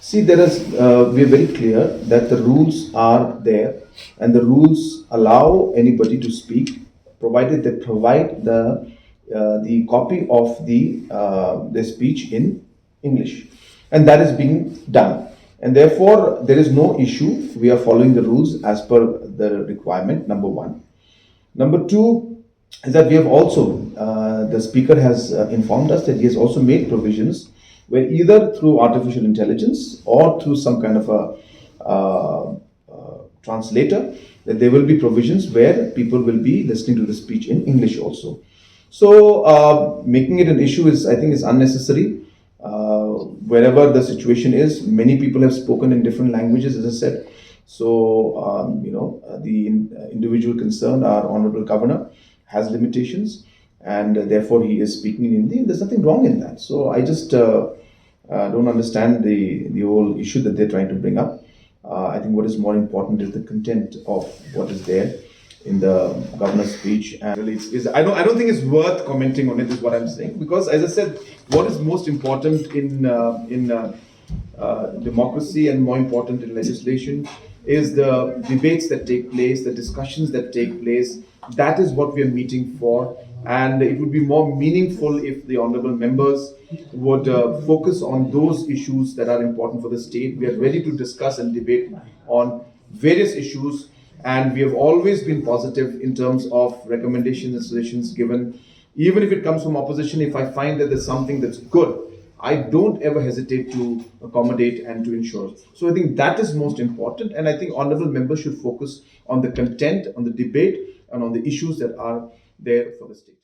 See, we are very clear that the rules are there, and the rules allow anybody to speak, provided they provide the copy of the speech in English, and that is being done. And therefore, there is no issue. We are following the rules as per the requirement. Number one. Number two is that we have also, the speaker has informed us that he has also made provisions where either through artificial intelligence or through some kind of a translator, that there will be provisions where people will be listening to the speech in English also. So making it an issue is, I think, is unnecessary. Wherever the situation is, many people have spoken in different languages, as I said. So, the individual concerned, our Honorable Governor, has limitations, and therefore he is speaking in Hindi. There's nothing wrong in that. So I just don't understand the whole issue that they're trying to bring up. I think what is more important is the content of what is there in the governor's speech, and really I don't think it's worth commenting on it, is what I'm saying, because as I said, what is most important in democracy and more important in legislation is the debates that take place, the discussions that take place. That is what we are meeting for, and it would be more meaningful if the honorable members would focus on those issues that are important for the state. We are ready to discuss and debate on various issues, and we have always been positive in terms of recommendations and suggestions given. Even if it comes from opposition, if I find that there's something that's good, I don't ever hesitate to accommodate and to ensure. So I think that is most important, and I think honorable members should focus on the content, on the debate, and on the issues that are there for the state.